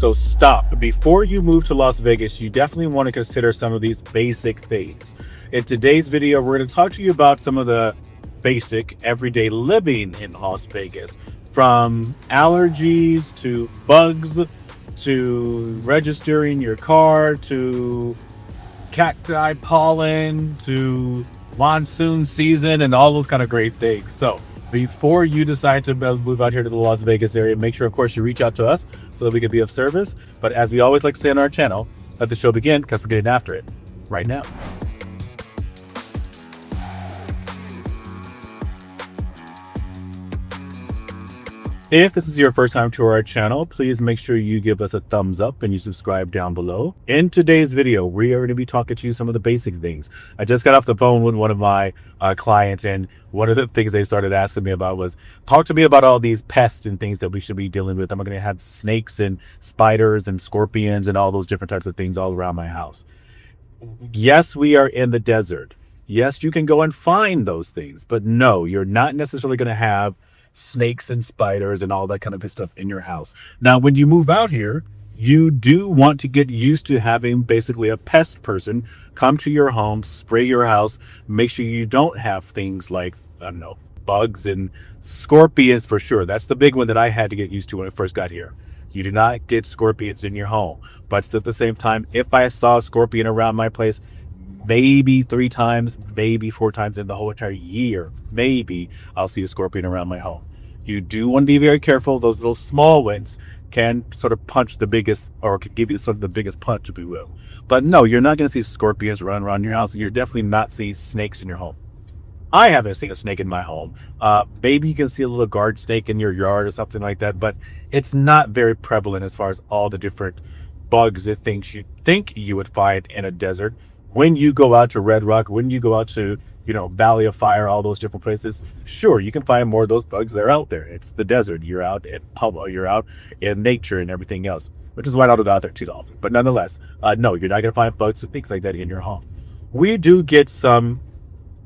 So stop. Before you move to Las Vegas, you definitely want to consider some of these basic things. In today's video, we're going to talk to you about some of the basic everyday living in Las Vegas, from allergies to bugs to registering your car to cacti pollen to monsoon season and all those kind of great things. So before you decide to move out here to the Las Vegas area, make sure, of course, you reach out to us so that we can be of service. But as we always like to say on our channel, let the show begin, because we're getting after it right now. If this is your first time to our channel, please make sure you give us a thumbs up and you subscribe down below. In today's video, we are going to be talking to you some of the basic things. I just got off the phone with one of my clients, and one of the things they started asking me about was, talk to me about all these pests and things that we should be dealing with. I'm going to have snakes and spiders and scorpions and all those different types of things all around my house. Yes, we are in the desert. Yes, you can go and find those things, but no, you're not necessarily going to have snakes and spiders and all that kind of stuff in your house. Now, when you move out here, you do want to get used to having basically a pest person come to your home, spray your house, make sure you don't have things like, I don't know, bugs and scorpions for sure. That's the big one that I had to get used to when I first got here. You do not get scorpions in your home. But at the same time, if I saw a scorpion around my place, maybe 3 times, maybe 4 times in the whole entire year, maybe I'll see a scorpion around my home. You do want to be very careful. Those little small ones can sort of punch the biggest, or can give you sort of the biggest punch, if you will. But no, you're not going to see scorpions run around your house. You're definitely not seeing snakes in your home. I haven't seen a snake in my home. Maybe you can see a little guard snake in your yard or something like that, but it's not very prevalent as far as all the different bugs and things you think you would find in a desert. When you go out to Red Rock, when you go out to, Valley of Fire, all those different places, sure, you can find more of those bugs. They're out there. It's the desert. You're out in public, you're out in nature and everything else, which is why I don't go out there too often. But nonetheless, no, you're not going to find bugs and things like that in your home. We do get some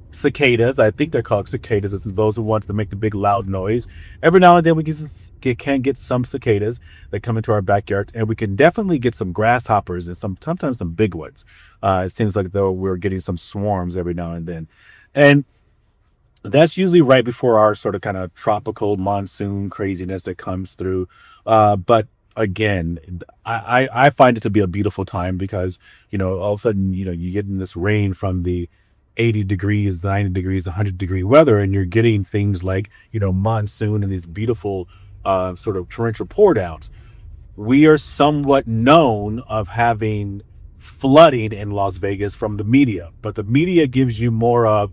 cicadas. I think they're called cicadas. It's those are the ones that make the big loud noise. Every now and then we can get some cicadas that come into our backyard, and we can definitely get some grasshoppers and sometimes some big ones. It seems like though we're getting some swarms every now and then, and that's usually right before our sort of kind of tropical monsoon craziness that comes through. But again, I find it to be a beautiful time because all of a sudden you get in this rain from the 80 degrees, 90 degrees, 100-degree weather, and you're getting things like, monsoon and these beautiful sort of torrential pour downs. We are somewhat known of having flooding in Las Vegas from the media, but the media gives you more of,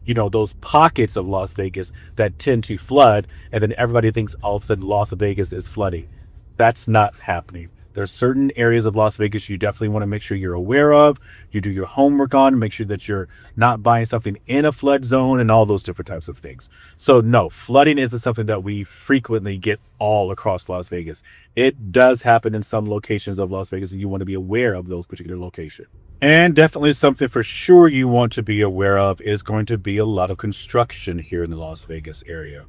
those pockets of Las Vegas that tend to flood, and then everybody thinks all of a sudden Las Vegas is flooding. That's not happening. There's certain areas of Las Vegas you definitely want to make sure you're aware of. You do your homework on, make sure that you're not buying something in a flood zone and all those different types of things. So no, flooding isn't something that we frequently get all across Las Vegas. It does happen in some locations of Las Vegas, and you want to be aware of those particular locations. And definitely something for sure you want to be aware of is going to be a lot of construction here in the Las Vegas area.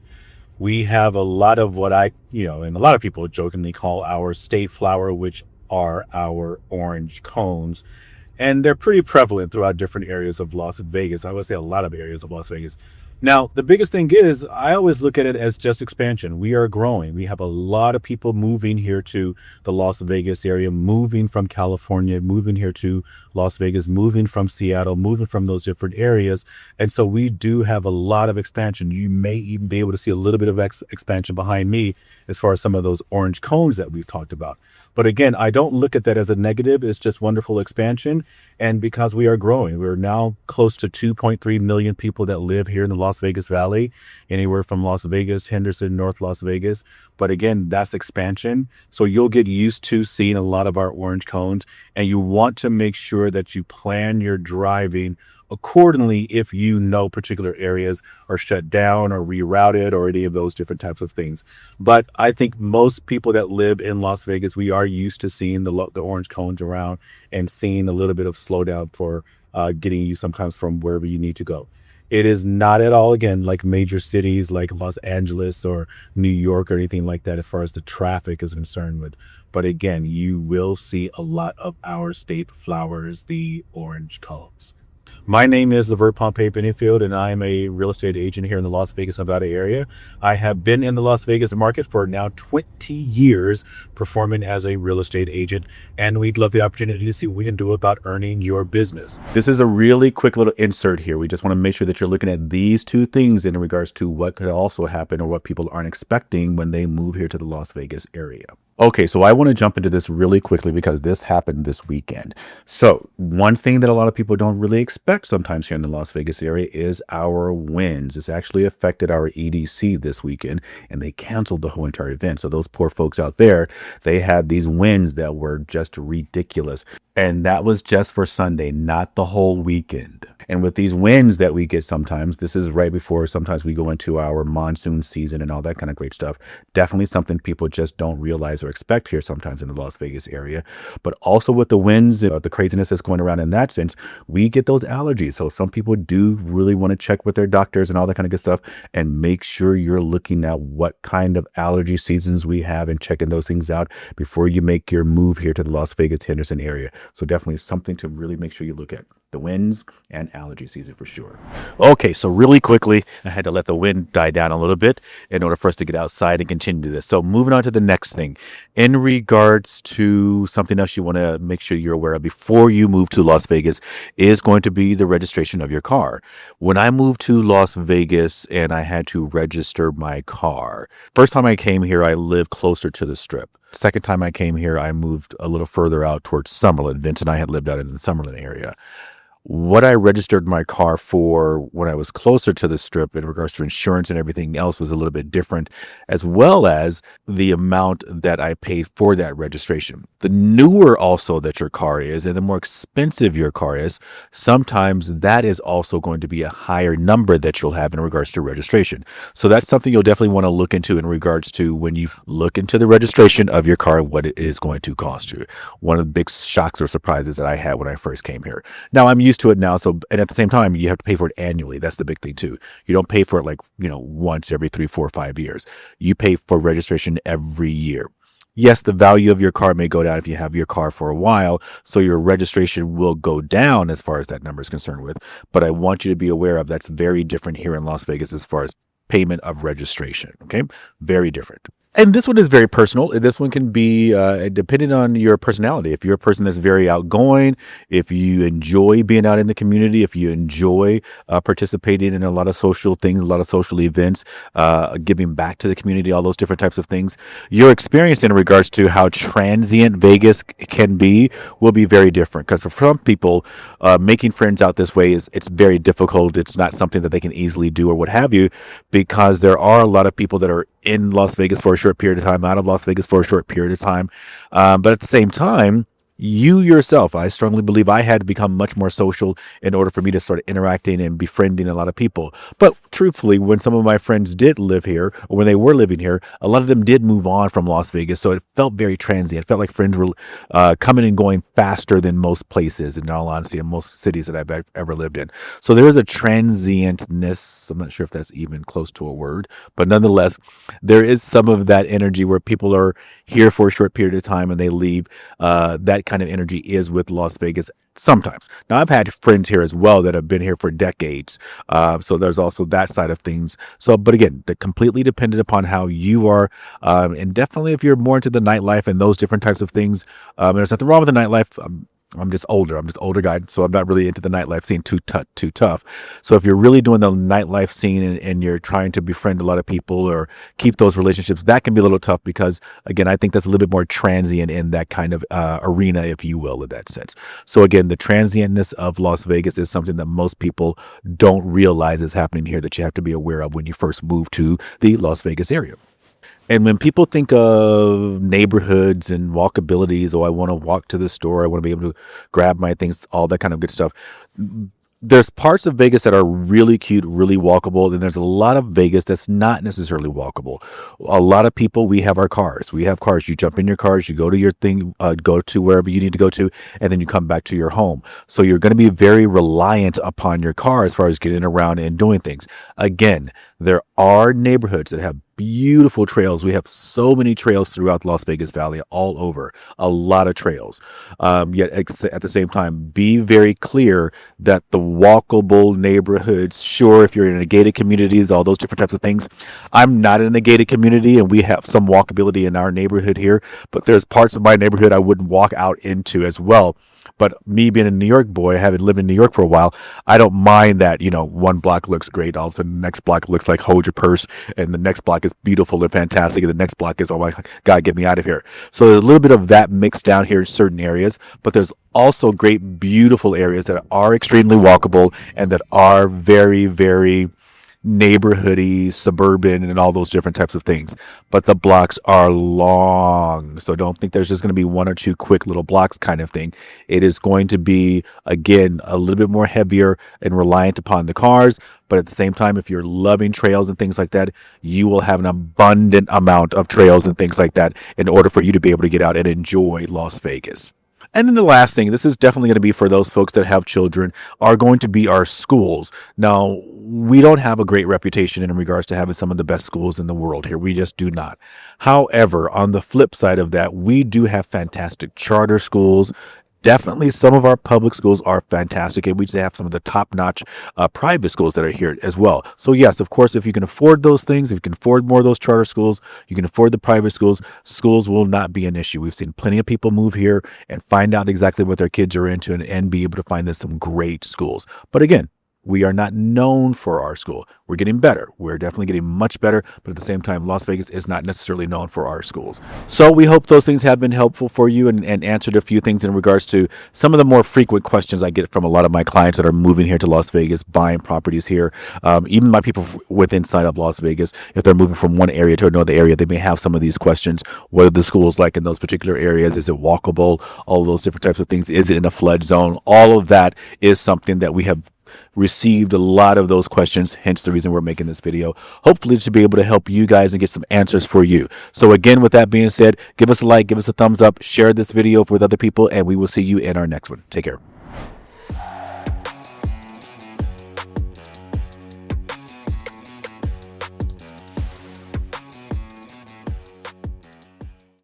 We have a lot of what and a lot of people jokingly call our state flower, which are our orange cones. And they're pretty prevalent throughout different areas of Las Vegas. I would say a lot of areas of Las Vegas. Now, the biggest thing is I always look at it as just expansion. We are growing. We have a lot of people moving here to the Las Vegas area, moving from California, moving here to Las Vegas, moving from Seattle, moving from those different areas. And so we do have a lot of expansion. You may even be able to see a little bit of expansion behind me as far as some of those orange cones that we've talked about. But again, I don't look at that as a negative. It's just wonderful expansion. And because we are growing, we're now close to 2.3 million people that live here in the Las Vegas Valley, anywhere from Las Vegas, Henderson, North Las Vegas. But again, that's expansion. So you'll get used to seeing a lot of our orange cones, and you want to make sure that you plan your driving accordingly if particular areas are shut down or rerouted or any of those different types of things. But I think most people that live in Las Vegas, we are used to seeing the orange cones around and seeing a little bit of slowdown for getting you sometimes from wherever you need to go. It is not at all, again, like major cities like Los Angeles or New York or anything like that as far as the traffic is concerned with. But again, you will see a lot of our state flowers, the orange colors. My name is Lavert Benefield, and I'm a real estate agent here in the Las Vegas, Nevada area. I have been in the Las Vegas market for now 20 years performing as a real estate agent, and we'd love the opportunity to see what we can do about earning your business. This is a really quick little insert here. We just want to make sure that you're looking at these two things in regards to what could also happen or what people aren't expecting when they move here to the Las Vegas area. Okay, so I want to jump into this really quickly because this happened this weekend. So one thing that a lot of people don't really expect sometimes here in the Las Vegas area is our winds. It's actually affected our EDC this weekend, and they canceled the whole entire event. So those poor folks out there, they had these winds that were just ridiculous. And that was just for Sunday, not the whole weekend. And with these winds that we get sometimes, this is right before sometimes we go into our monsoon season and all that kind of great stuff. Definitely something people just don't realize or expect here sometimes in the Las Vegas area. But also with the winds, the craziness that's going around in that sense, we get those allergies. So some people do really want to check with their doctors and all that kind of good stuff and make sure you're looking at what kind of allergy seasons we have and checking those things out before you make your move here to the Las Vegas Henderson area. So definitely something to really make sure you look at. The winds and allergy season for sure. Okay, so really quickly, I had to let the wind die down a little bit in order for us to get outside and continue this. So moving on to the next thing. In regards to something else you want to make sure you're aware of before you move to Las Vegas is going to be the registration of your car. When I moved to Las Vegas and I had to register my car, first time I came here, I lived closer to the Strip. Second time I came here, I moved a little further out towards Summerlin. Vince and I had lived out in the Summerlin area. What I registered my car for when I was closer to the Strip in regards to insurance and everything else was a little bit different, as well as the amount that I paid for that registration. The newer also that your car is and the more expensive your car is, sometimes that is also going to be a higher number that you'll have in regards to registration. So that's something you'll definitely want to look into in regards to when you look into the registration of your car, what it is going to cost you. One of the big shocks or surprises that I had when I first came here. Now I'm used to it now. So, and at the same time, you have to pay for it annually. That's the big thing too. You don't pay for it like, once every 3, 4, 5 years. You pay for registration every year. Yes, the value of your car may go down if you have your car for a while, so your registration will go down as far as that number is concerned with. But I want you to be aware of that's very different here in Las Vegas as far as payment of registration. Okay, very different. And this one is very personal. This one can be depending on your personality. If you're a person that's very outgoing, if you enjoy being out in the community, if you enjoy participating in a lot of social things, a lot of social events, giving back to the community, all those different types of things, your experience in regards to how transient Vegas can be will be very different. Because for some people, making friends out this way it's very difficult. It's not something that they can easily do or what have you, because there are a lot of people that are in Las Vegas for a short period of time, out of Las Vegas for a short period of time. But at the same time, you yourself, I strongly believe I had to become much more social in order for me to start interacting and befriending a lot of people. But truthfully, when some of my friends did live here, or when they were living here, a lot of them did move on from Las Vegas. So it felt very transient. It felt like friends were coming and going faster than most places, in all honesty, in most cities that I've ever lived in. So there is a transientness. I'm not sure if that's even close to a word, but nonetheless, there is some of that energy where people are here for a short period of time and they leave. That kind of energy is with Las Vegas sometimes. Now, I've had friends here as well that have been here for decades. So there's also that side of things. So, but again, they're completely dependent upon how you are. And definitely if you're more into the nightlife and those different types of things, there's nothing wrong with the nightlife. I'm just older. I'm just older guy, so I'm not really into the nightlife scene too tough. So if you're really doing the nightlife scene and you're trying to befriend a lot of people or keep those relationships, that can be a little tough because, again, I think that's a little bit more transient in that kind of arena, if you will, in that sense. So again, the transientness of Las Vegas is something that most people don't realize is happening here that you have to be aware of when you first move to the Las Vegas area. And when people think of neighborhoods and walkabilities, I want to walk to the store, I want to be able to grab my things, all that kind of good stuff. there's parts of Vegas that are really cute, really walkable, and there's a lot of Vegas that's not necessarily walkable. A lot of people, we have our cars. We have cars. You jump in your cars, you go to your thing, go to wherever you need to go to, and then you come back to your home. So you're going to be very reliant upon your car as far as getting around and doing things. Again, there are neighborhoods that have beautiful trails. We have so many trails throughout Las Vegas Valley, all over, a lot of trails. Yet at the same time, be very clear that the walkable neighborhoods, sure, if you're in a gated communities, all those different types of things. I'm not in a gated community, and we have some walkability in our neighborhood here, but there's parts of my neighborhood I wouldn't walk out into as well. But me being a New York boy, having lived in New York for a while, I don't mind that, one block looks great. All of a sudden, the next block looks like hold your purse, and the next block is beautiful and fantastic, and the next block is, oh my God, get me out of here. So there's a little bit of that mixed down here in certain areas, but there's also great, beautiful areas that are extremely walkable and that are very, very neighborhoody, suburban, and all those different types of things. But the blocks are long. So don't think there's just going to be one or two quick little blocks kind of thing. It is going to be, again, a little bit more heavier and reliant upon the cars. But at the same time, if you're loving trails and things like that, you will have an abundant amount of trails and things like that in order for you to be able to get out and enjoy Las Vegas. And then the last thing, this is definitely going to be for those folks that have children, are going to be our schools. Now, we don't have a great reputation in regards to having some of the best schools in the world here. We just do not. However, on the flip side of that, we do have fantastic charter schools. Definitely some of our public schools are fantastic, and we just have some of the top-notch private schools that are here as well. So yes, of course, if you can afford those things, if you can afford more of those charter schools, you can afford the private schools, schools will not be an issue. We've seen plenty of people move here and find out exactly what their kids are into and be able to find them some great schools. But again, we are not known for our school. We're getting better. We're definitely getting much better. But at the same time, Las Vegas is not necessarily known for our schools. So we hope those things have been helpful for you and answered a few things in regards to some of the more frequent questions I get from a lot of my clients that are moving here to Las Vegas, buying properties here. Even my people within inside of Las Vegas, if they're moving from one area to another area, they may have some of these questions. What are the schools like in those particular areas? Is it walkable? All of those different types of things. Is it in a flood zone? All of that is something that we have received a lot of those questions, hence the reason we're making this video, hopefully to be able to help you guys and get some answers for you. So again, with that being said, give us a like, give us a thumbs up, share this video with other people, and we will see you in our next one. Take care.